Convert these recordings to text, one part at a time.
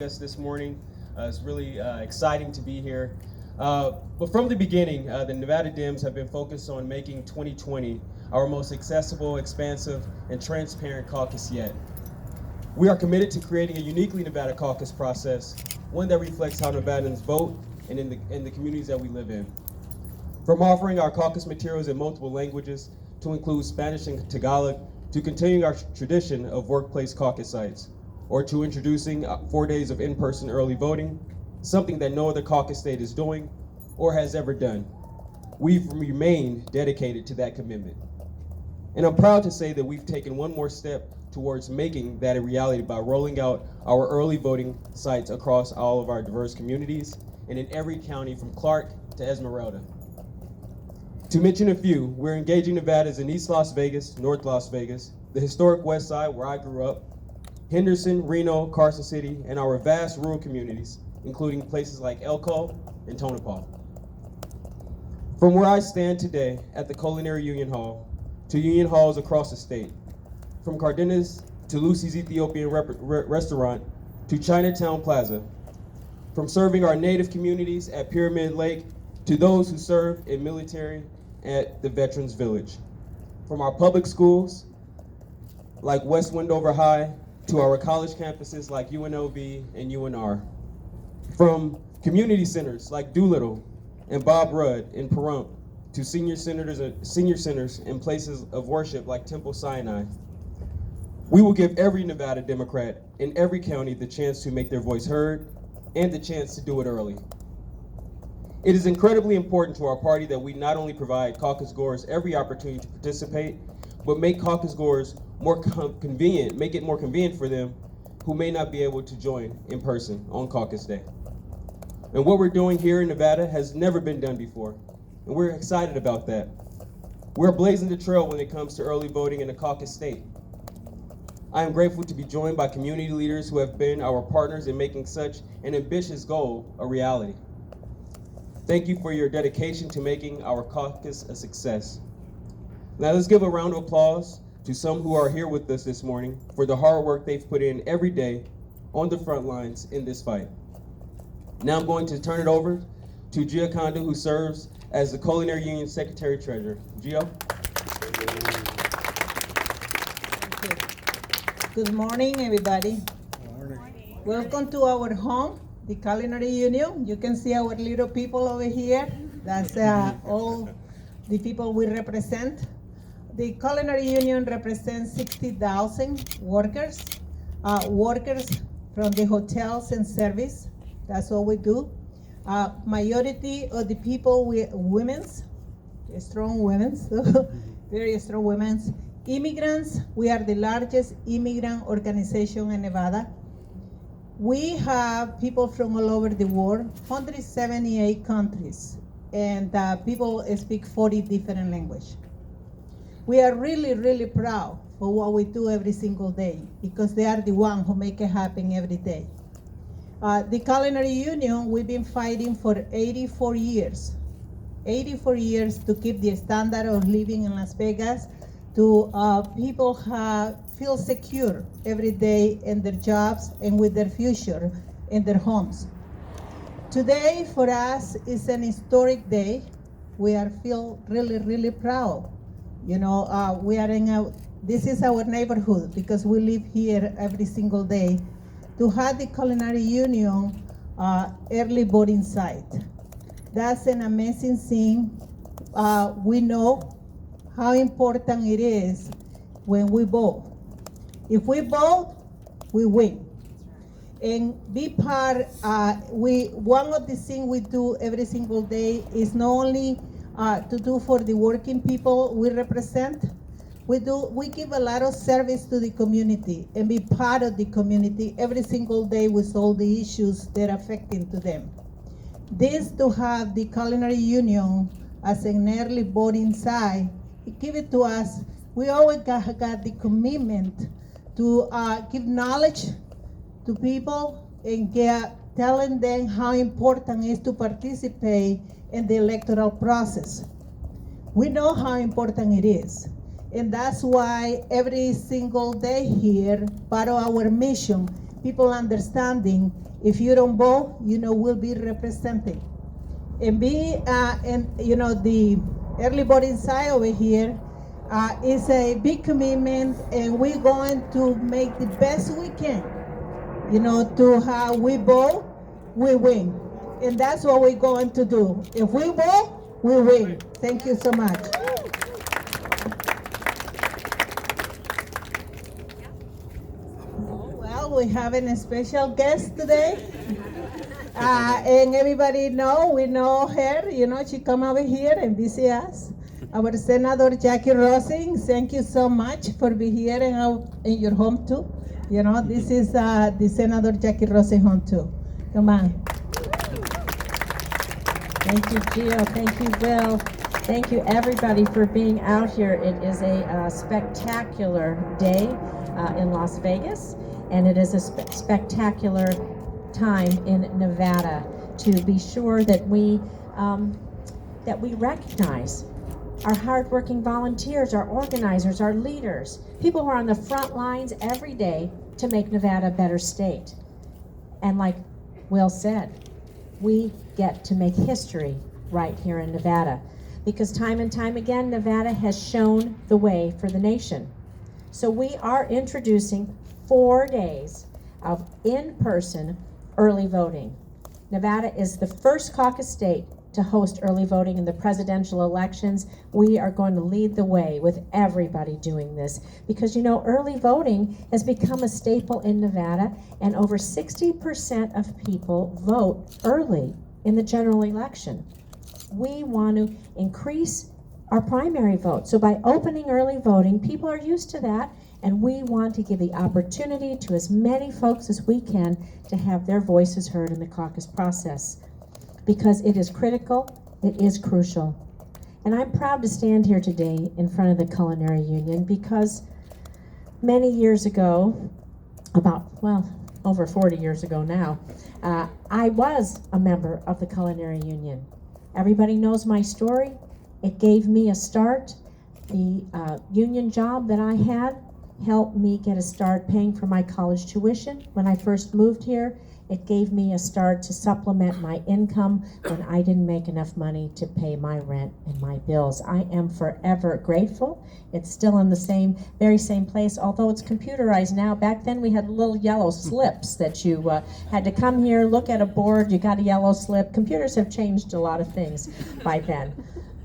Us this morning. It's really exciting to be here. But from the beginning, the Nevada Dems have been focused on making 2020 our most accessible, expansive, and transparent caucus yet. We are committed to creating a uniquely Nevada caucus process, one that reflects how Nevadans vote and in the communities that we live in. From offering our caucus materials in multiple languages to include Spanish and Tagalog, to continuing our tradition of workplace caucus sites, or to introducing 4 days of in-person early voting, something that no other caucus state is doing or has ever done. We've remained dedicated to that commitment. And I'm proud to say that we've taken one more step towards making that a reality by rolling out our early voting sites across all of our diverse communities and in every county from Clark to Esmeralda. To mention a few, we're engaging Nevadas in East Las Vegas, North Las Vegas, the historic West Side where I grew up, Henderson, Reno, Carson City, and our vast rural communities, including places like Elko and Tonopah. From where I stand today at the Culinary Union Hall to union halls across the state, from Cardenas to Lucy's Ethiopian Restaurant to Chinatown Plaza, from serving our native communities at Pyramid Lake to those who serve in military at the Veterans Village, from our public schools like West Wendover High to our college campuses like UNLV and UNR, from community centers like Doolittle and Bob Rudd in Pahrump to senior centers and places of worship like Temple Sinai. We will give every Nevada Democrat in every county the chance to make their voice heard and the chance to do it early. It is incredibly important to our party that we not only provide caucus goers every opportunity to participate, but make caucus goers more convenient, make it more convenient for them who may not be able to join in person on caucus day. And what we're doing here in Nevada has never been done before, and we're excited about that. We're blazing the trail when it comes to early voting in a caucus state. I am grateful to be joined by community leaders who have been our partners in making such an ambitious goal a reality. Thank you for your dedication to making our caucus a success. Now let's give a round of applause to some who are here with us this morning for the hard work they've put in every day on the front lines in this fight. Now I'm going to turn it over to Gia Conda, who serves as the Culinary Union Secretary Treasurer. Gio? Good morning, everybody. Good morning. Welcome to our home, the Culinary Union. You can see our little people over here. That's all the people we represent. The Culinary Union represents 60,000 workers, workers from the hotels and service. That's what we do. Majority of the people, women's, strong women's, very strong women's. Immigrants, we are the largest immigrant organization in Nevada. We have people from all over the world, 178 countries, and people speak 40 different languages. We are really, really proud for what we do every single day because they are the ones who make it happen every day. The Culinary Union, we've been fighting for 84 years. 84 years to keep the standard of living in Las Vegas, to people feel secure every day in their jobs and with their future in their homes. Today for us is an historic day. We feel really, really proud. You know, we are this is our neighborhood because we live here every single day. To have the Culinary Union early voting site. That's an amazing thing. We know how important it is when we vote. If we vote, we win. And be part, one of the things we do every single day is not only to do for the working people we represent, we give a lot of service to the community and be part of the community every single day with all the issues that are affecting to them. This to have the Culinary Union as an early voting site, give it to us. We always got the commitment to give knowledge to people and telling them how important it is to participate in the electoral process. We know how important it is. And that's why every single day here, part of our mission, people understanding If you don't vote, we'll be representing. And the early voting side over here is a big commitment, and we're going to make the best we can. To how we vote, we win. And that's what we're going to do. If we vote, we win. Thank you so much. Well, we're having a special guest today. And everybody we know her, she come over here and visit us. Our Senator Jacky Rosen, thank you so much for being here in your home too. This is the Senator Jacky Rosen home too. Come on. Thank you, Gio. Thank you, Will. Thank you, everybody, for being out here. It is a spectacular day in Las Vegas, and it is a spectacular time in Nevada to be sure that we recognize our hardworking volunteers, our organizers, our leaders, people who are on the front lines every day to make Nevada a better state. And like Will said, we get to make history right here in Nevada, because time and time again, Nevada has shown the way for the nation. So we are introducing 4 days of in-person early voting. Nevada is the first caucus state to host early voting in the presidential elections. We are going to lead the way with everybody doing this, because early voting has become a staple in Nevada, and over 60% of people vote early in the general election. We want to increase our primary vote. So by opening early voting, people are used to that, and we want to give the opportunity to as many folks as we can to have their voices heard in the caucus process, because it is critical, it is crucial. And I'm proud to stand here today in front of the Culinary Union, because many years ago, over 40 years ago now, I was a member of the Culinary Union. Everybody knows my story. It gave me a start. The union job that I had helped me get a start paying for my college tuition when I first moved here. It gave me a start to supplement my income when I didn't make enough money to pay my rent and my bills. I am forever grateful. It's still in the very same place, although it's computerized now. Back then we had little yellow slips that you had to come here, look at a board, you got a yellow slip. Computers have changed a lot of things by then.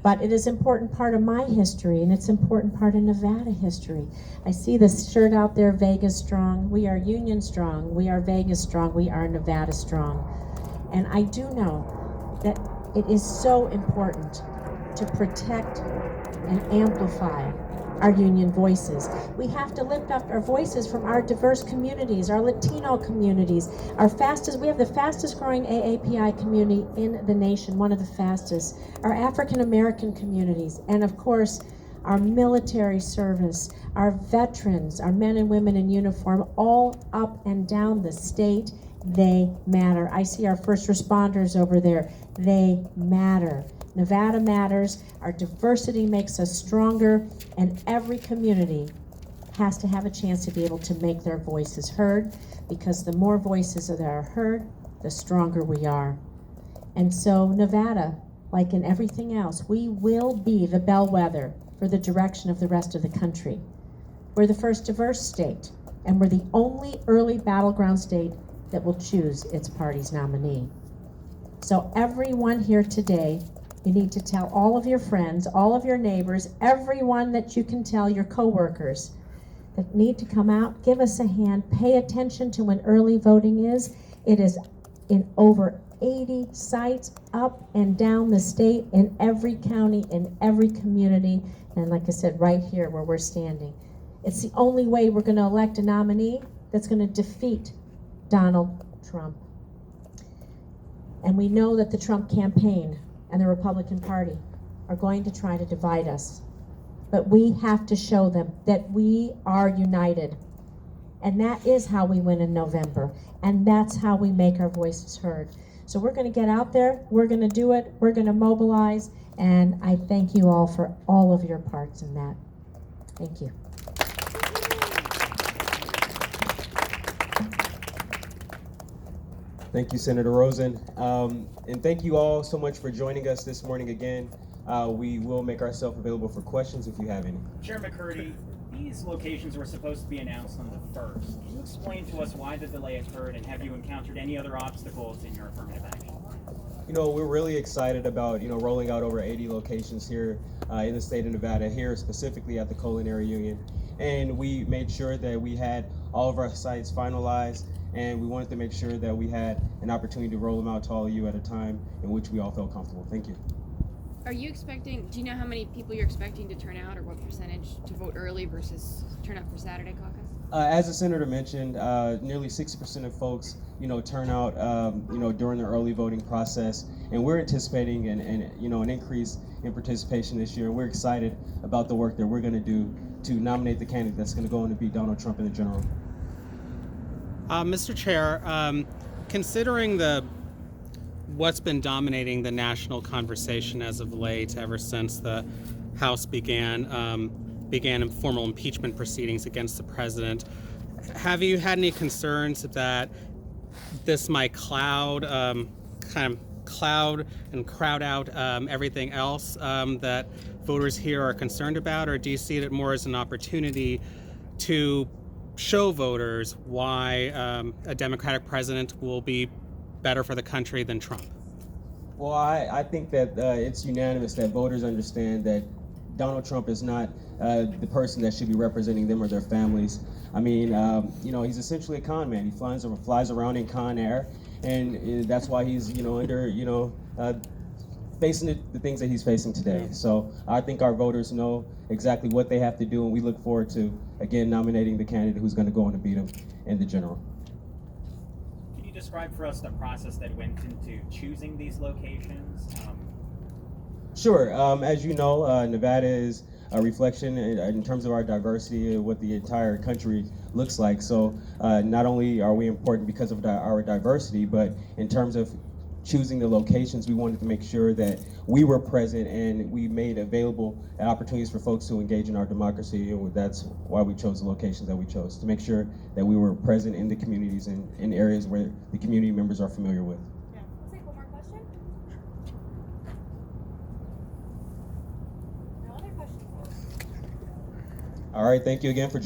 But it is an important part of my history, and it's an important part of Nevada history. I see this shirt out there, Vegas Strong. We are Union Strong. We are Vegas Strong. We are Nevada Strong. And I do know that it is so important to protect and amplify our union voices. We have to lift up our voices from our diverse communities, our Latino communities, we have the fastest growing AAPI community in the nation, one of the fastest, our African American communities, and of course, our military service, our veterans, our men and women in uniform, all up and down the state. They matter. I see our first responders over there. They matter. Nevada matters. Our diversity makes us stronger, and every community has to have a chance to be able to make their voices heard, because the more voices that are heard, the stronger we are. And so Nevada, like in everything else, we will be the bellwether for the direction of the rest of the country. We're the first diverse state, and we're the only early battleground state that will choose its party's nominee. So everyone here today, you need to tell all of your friends, all of your neighbors, everyone that you can tell, your coworkers, that need to come out, give us a hand, pay attention to when early voting is. It is in over 80 sites up and down the state, in every county, in every community, and like I said, right here where we're standing. It's the only way we're going to elect a nominee that's going to defeat Donald Trump. And we know that the Trump campaign and the Republican Party are going to try to divide us. But we have to show them that we are united. And that is how we win in November. And that's how we make our voices heard. So we're going to get out there, we're going to do it, we're going to mobilize, and I thank you all for all of your parts in that. Thank you. Thank you, Senator Rosen. And thank you all so much for joining us this morning again. We will make ourselves available for questions if you have any. Chair McCurdy, these locations were supposed to be announced on the 1st. Can you explain to us why the delay occurred, and have you encountered any other obstacles in your affirmative action? You know, we're really excited about, rolling out over 80 locations here in the state of Nevada, here specifically at the Culinary Union. And we made sure that we had all of our sites finalized, and we wanted to make sure that we had an opportunity to roll them out to all of you at a time in which we all felt comfortable. Thank you. Are you expecting, do you know how many people you're expecting to turn out, or what percentage to vote early versus turn out for Saturday caucus? As the senator mentioned, nearly 60% of folks, turn out, during the early voting process, and we're anticipating an increase in participation this year. We're excited about the work that we're going to do to nominate the candidate that's going to go on to beat Donald Trump in the general. Mr. Chair, considering what's been dominating the national conversation as of late, ever since the House began formal impeachment proceedings against the president, have you had any concerns that this might cloud and crowd out everything else that voters here are concerned about, or do you see it more as an opportunity to show voters why a Democratic president will be better for the country than Trump? Well, I think that it's unanimous that voters understand that Donald Trump is not the person that should be representing them or their families. I mean, he's essentially a con man. He flies around in Con Air, and that's why he's, facing the things that he's facing today. So I think our voters know exactly what they have to do, and we look forward to, again, nominating the candidate who's going to go on to beat him in the general. Can you describe for us the process that went into choosing these locations? Sure. As you know, Nevada is a reflection in terms of our diversity of what the entire country looks like. So not only are we important because of our diversity, but in terms of choosing the locations, we wanted to make sure that we were present and we made available opportunities for folks to engage in our democracy. And that's why we chose the locations that we chose, to make sure that we were present in the communities and in areas where the community members are familiar with. Yeah. We'll take one more question. No other questions. All right, thank you again for